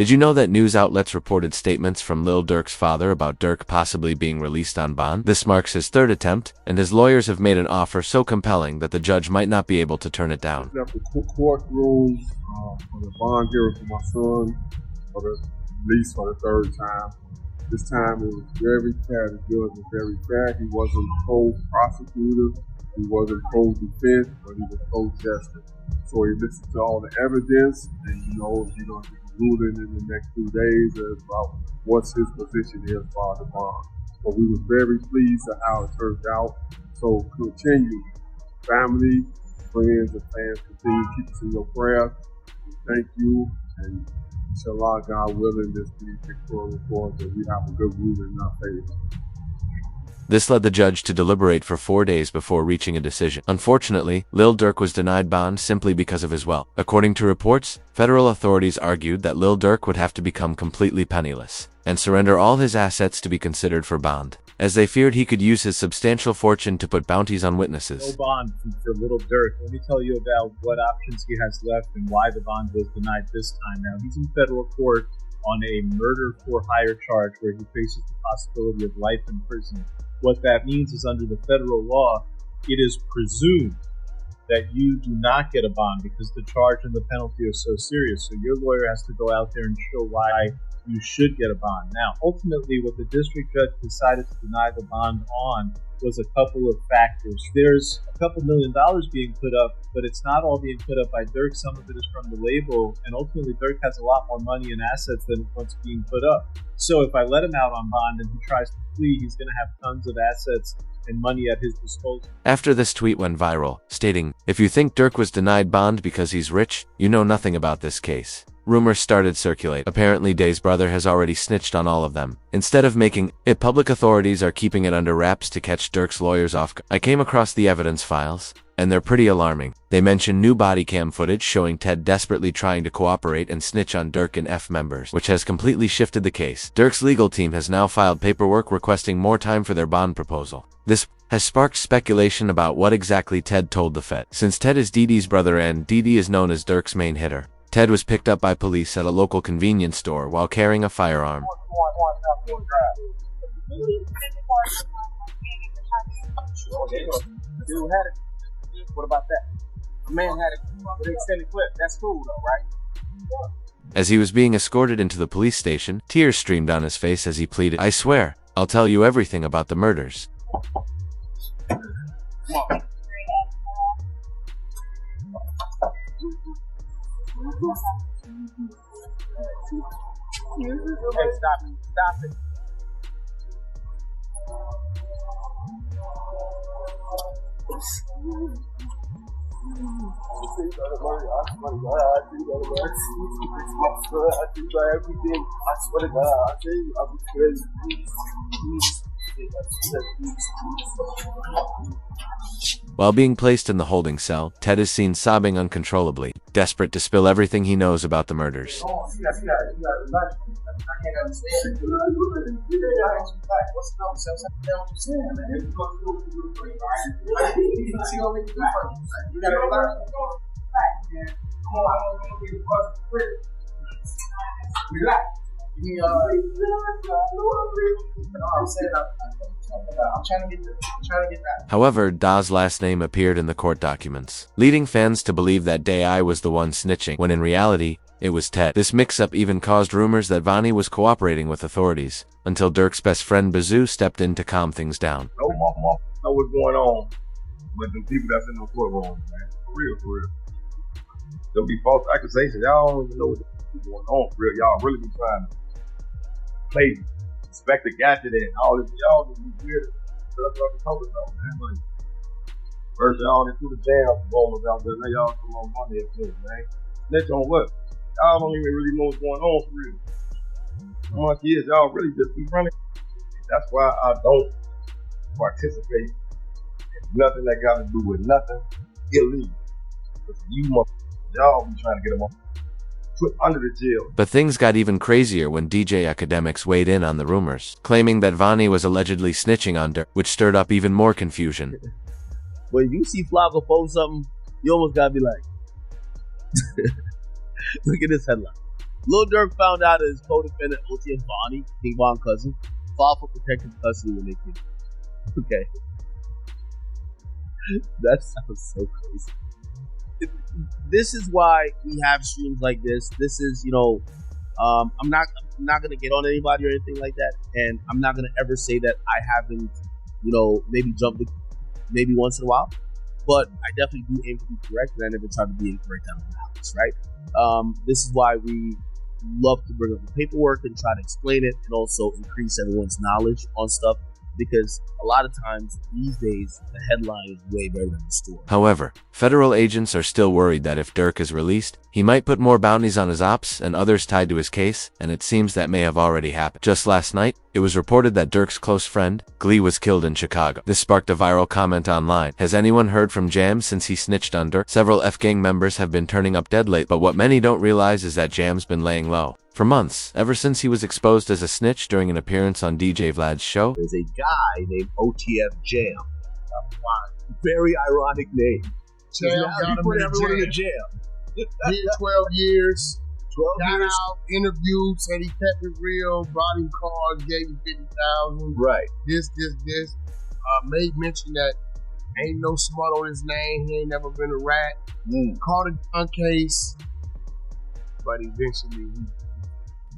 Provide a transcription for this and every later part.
Did you know that news outlets reported statements from Lil Durk's father about Durk possibly being released on bond? This marks his third attempt, and his lawyers have made an offer so compelling that the judge might not be able to turn it down. The courtroom for the bond hearing for my son, for the release for the third time. This time it was very fair. The judge was very fair. He wasn't pro-prosecutor, he wasn't pro-defense, but he was pro-justice. So he listened to all the evidence, and he's going to be ruling in the next 2 days about what his position is for the bond. But we were very pleased at how it turned out. So continue, family, friends, and fans, continue to keep us in your prayers. Thank you, and inshallah, God willing, this be victorious for us, that we have a good ruling in our favor. This led the judge to deliberate for 4 days before reaching a decision. Unfortunately, Lil Durk was denied bond simply because of his wealth. According to reports, federal authorities argued that Lil Durk would have to become completely penniless and surrender all his assets to be considered for bond, as they feared he could use his substantial fortune to put bounties on witnesses. No bond for Lil Durk. Let me tell you about what options he has left and why the bond was denied this time. Now, he's in federal court on a murder for hire charge where he faces the possibility of life in prison. What that means is, under the federal law, it is presumed that you do not get a bond because the charge and the penalty are so serious. So your lawyer has to go out there and show why you should get a bond. Now, ultimately, what the district judge decided to deny the bond on was a couple of factors. There's a couple $1 million being put up, but it's not all being put up by Durk. Some of it is from the label, and ultimately Durk has a lot more money and assets than what's being put up. So if I let him out on bond and he tries to flee, he's going to have tons of assets and money at his disposal. After this tweet went viral, stating, "If you think Durk was denied bond because he's rich, you know nothing about this case." Rumors started circulate. Apparently Day's brother has already snitched on all of them. Instead of making it public, authorities are keeping it under wraps to catch Durk's lawyers off guard. I came across the evidence files, and they're pretty alarming. They mention new body cam footage showing Ted desperately trying to cooperate and snitch on Durk and F members, which has completely shifted the case. Durk's legal team has now filed paperwork requesting more time for their bond proposal. This has sparked speculation about what exactly Ted told the Fed. Since Ted is Dee Dee's brother and Dee Dee is known as Durk's main hitter, Ted was picked up by police at a local convenience store while carrying a firearm. What about that? The man had it with an extended clip. That's cool though, right? As he was being escorted into the police station, tears streamed down his face as he pleaded, "I swear, I'll tell you everything about the murders." Come on. Hey, stop it. Stop it. While being placed in the holding cell, Ted is seen sobbing uncontrollably, desperate to spill everything he knows about the murders. However, Da's last name appeared in the court documents, leading fans to believe that Day was the one snitching, when in reality, it was Ted. This mix-up even caused rumors that Vonnie was cooperating with authorities, until Durk's best friend Bazoo stepped in to calm things down. No, mama, know what's going on with the people that's in the courtroom, man. For real, for real. There'll be false accusations. Y'all don't even know what's going on, for real. Y'all really be trying to play suspect the gadget and all this. Y'all just be weird. That's what I'm talking about, man. Like, first y'all into the jail rolling out there. Now y'all come on Monday at this, man. Snitch on what? Y'all don't even really know what's going on for real. How much years y'all really just be running? That's why I don't participate in nothing that got to do with nothing illegal. Because y'all be trying to get them put under the jail. But things got even crazier when DJ Academics weighed in on the rumors, claiming that Vonnie was allegedly snitching on Durk, which stirred up even more confusion. When you see Flocko post something, you almost gotta be like, look at this headline. Lil Durk found out his co-defendant OTF Bonnie, King Von cousin, filed for protective custody when they came. Okay. That sounds so crazy. This is why we have streams like this. This is, I'm not gonna get on anybody or anything like that, and I'm not gonna ever say that I haven't, maybe jumped maybe once in a while, but I definitely do aim to be correct, and I never try to be incorrect out of malice, right? This is why we love to bring up the paperwork and try to explain it, and also increase everyone's knowledge on stuff, because a lot of times these days the headline is way better than the story. However, federal agents are still worried that if Durk is released, he might put more bounties on his ops and others tied to his case, and it seems that may have already happened. Just last night, it was reported that Durk's close friend, Glee, was killed in Chicago. This sparked a viral comment online. Has anyone heard from Jam since he snitched on Durk? Several F-Gang members have been turning up dead late, but what many don't realize is that Jam's been laying low for months, ever since he was exposed as a snitch during an appearance on DJ Vlad's show. There's a guy named OTF Jam. Very ironic name. Jam got him put in everyone in the jail. jail. Did 12 years. 12 Got years. out, interviewed, said he kept it real, brought him cars, gave him 50,000. Right. This. Made mention that ain't no smut on his name. He ain't never been a rat. Caught a gun case, but eventually he.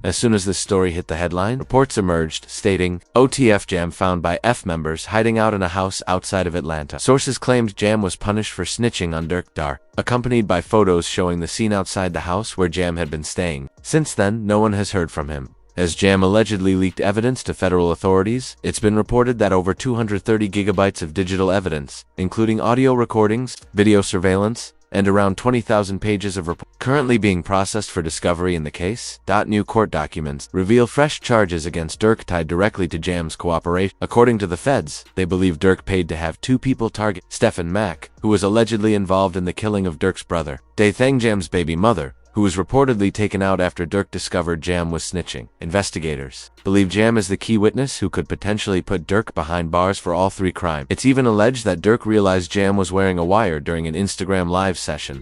As soon as this story hit the headline, reports emerged stating, OTF Jam found by F members hiding out in a house outside of Atlanta. Sources claimed Jam was punished for snitching on Durk, accompanied by photos showing the scene outside the house where Jam had been staying. Since then, no one has heard from him. As Jam allegedly leaked evidence to federal authorities, it's been reported that over 230 gigabytes of digital evidence, including audio recordings, video surveillance, and around 20,000 pages of reports currently being processed for discovery in the case. New court documents reveal fresh charges against Durk tied directly to Jam's cooperation. According to the feds, they believe Durk paid to have two people target Stephen Mack, who was allegedly involved in the killing of Durk's brother, Dae Thang Jam's baby mother, who was reportedly taken out after Durk discovered Jam was snitching. Investigators believe Jam is the key witness who could potentially put Durk behind bars for all three crimes. It's even alleged that Durk realized Jam was wearing a wire during an Instagram live session.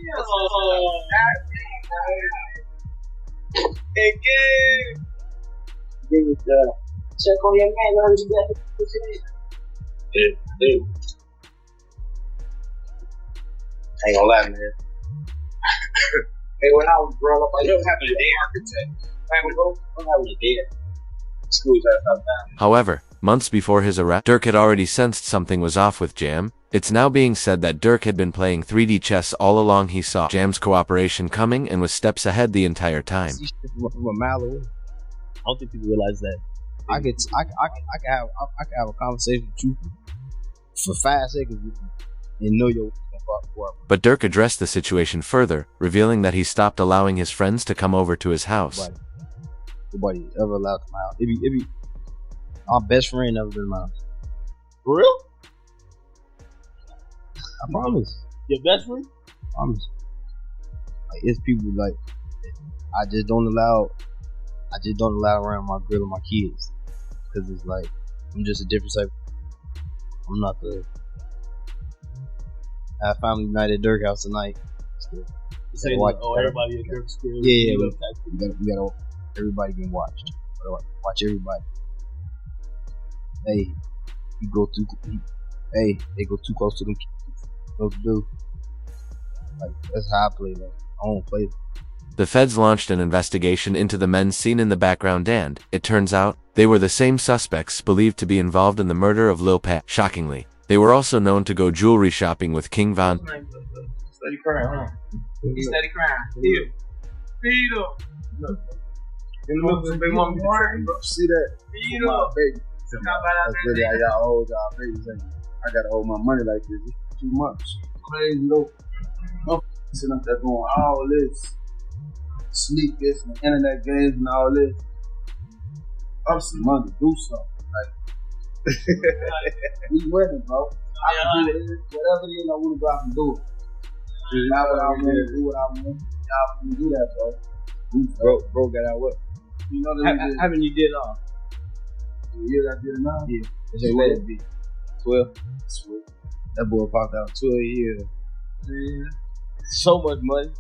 Check on your man, dude. Ain't gonna lie, man. Hey, when I was growing up, I didn't have a day architect. I'm having a day. School's out down. However, months before his arrest, Durk had already sensed something was off with Jam. It's now being said that Durk had been playing 3D chess all along. He saw Jam's cooperation coming and was steps ahead the entire time. From a mile away. I don't think people realize that. I could have a conversation with you for 5 seconds and know your. But Durk addressed the situation further, revealing that he stopped allowing his friends to come over to his house. Nobody ever allowed to my house. It be our best friend never been in my house. For real? I promise. Your best friend? I promise. Like, it's people like I just don't allow around my girl and my kids, because it's like I'm just a different type. I'm not the. Have family night at Durk house tonight. Say, everybody at Durk's crib. Yeah, we gotta everybody getting watched. Watch everybody. Hey, they go too close to them kids. What to do? Like, that's how I play that. I don't play it. The feds launched an investigation into the men seen in the background, and it turns out they were the same suspects believed to be involved in the murder of Lil Pat. Shockingly, they were also known to go jewelry shopping with King Von. Steady crying, huh? He's steady crying. Feed him. They want me to train, bro. See that? Feed My him. baby. That's really how y'all hold y'all babies. I gotta hold my money like this. It's too much. Crazy though. I'm sitting up there doing all this. Sneak this and internet games and all this. I'm some money. Do something. Like, we winning, bro. I can do it. Whatever it is I want to go out and do it. Not what I want to do what I want. Y'all can do that, bro. Bro got out what? You know that Haven't you did The years I did it now? Yeah. It's your let it be. 12. That boy popped out 12 years. man. So much money.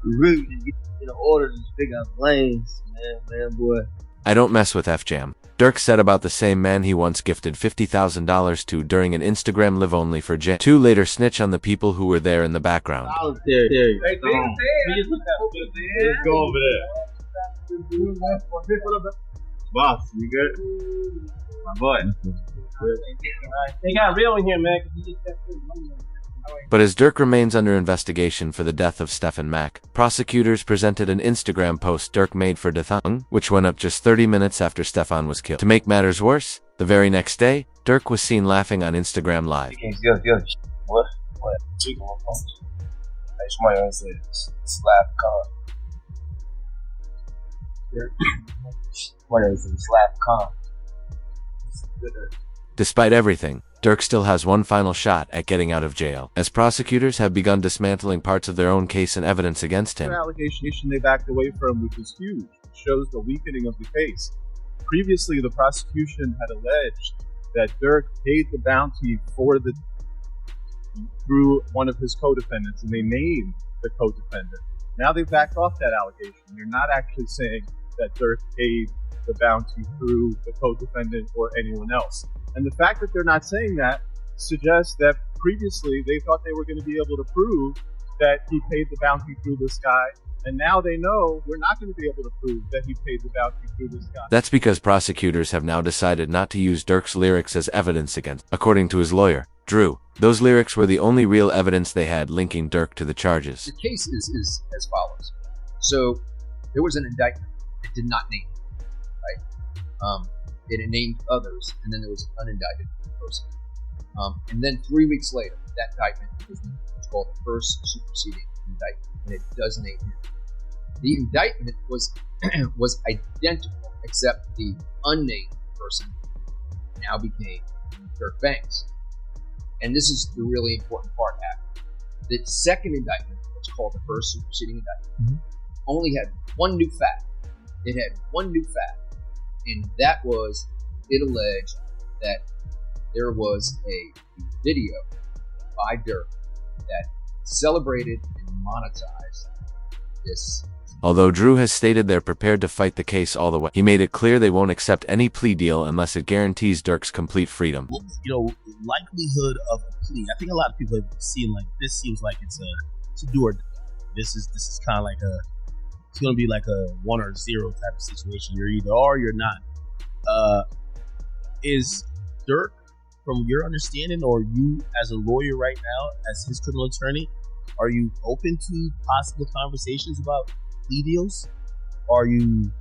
We really need to get in order to figure out lanes, man, boy. I don't mess with F-Jam. Durk said about the same man he once gifted $50,000 to during an Instagram live only for Jam. Two later snitch on the people who were there in the background. Solitary. Let's go over there. Boss, you good? My boy. They got real in here, man. But as Durk remains under investigation for the death of Stephen Mack, prosecutors presented an Instagram post Durk made for Dathung, which went up just 30 minutes after Stefan was killed. To make matters worse, the very next day, Durk was seen laughing on Instagram Live. What? Somebody else said slap con. Somebody else said slap con. Despite everything, Durk still has one final shot at getting out of jail, as prosecutors have begun dismantling parts of their own case and evidence against him. An allegation they backed away from, which is huge. It shows the weakening of the case. Previously, the prosecution had alleged that Durk paid the bounty through one of his co-defendants, and they named the co-defendant. Now they've backed off that allegation. They're not actually saying that Durk paid the bounty through the co-defendant or anyone else. And the fact that they're not saying that suggests that previously they thought they were going to be able to prove that he paid the bounty through this guy, and now they know we're not going to be able to prove that he paid the bounty through this guy. That's because prosecutors have now decided not to use Durk's lyrics as evidence against. According to his lawyer, Drew, those lyrics were the only real evidence they had linking Durk to the charges. The case is as follows. So there was an indictment. It did not name him, right? It named others, and then there was an unindicted person. And then 3 weeks later, that indictment was what's called the first superseding indictment, and it does name him. The indictment was was identical, except the unnamed person now became Durk Banks. And this is the really important part, Adam. The second indictment, what's called the first superseding indictment, only had one new fact. It had one new fact, and that was it alleged that there was a video by Durk that celebrated and monetized this. Although Drew has stated they're prepared to fight the case all the way, he made it clear they won't accept any plea deal unless it guarantees Durk's complete freedom. You know, likelihood of a plea. I think a lot of people have seen like this. Seems like it's a do or die. This is kind of like it's going to be like a 1 or 0 type of situation. You're either are or you're not. Is Durk, from your understanding, or you as a lawyer right now, as his criminal attorney, are you open to possible conversations about plea deals? Are you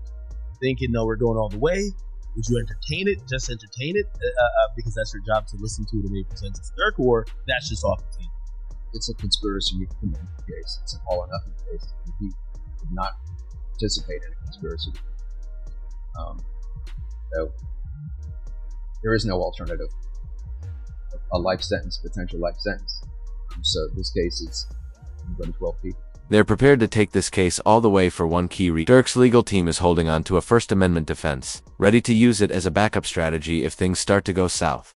thinking, no, we're going all the way? Would you entertain it? Just entertain it? Because that's your job to listen to it and maybe present it to Durk, or that's just off the table? It's a conspiracy case. It's an all or nothing case. He did not participate in a conspiracy. So there is no alternative. A life sentence, potential life sentence. So this case is going to 12 people. They're prepared to take this case all the way for one key reason. Durk's legal team is holding on to a First Amendment defense, ready to use it as a backup strategy if things start to go south.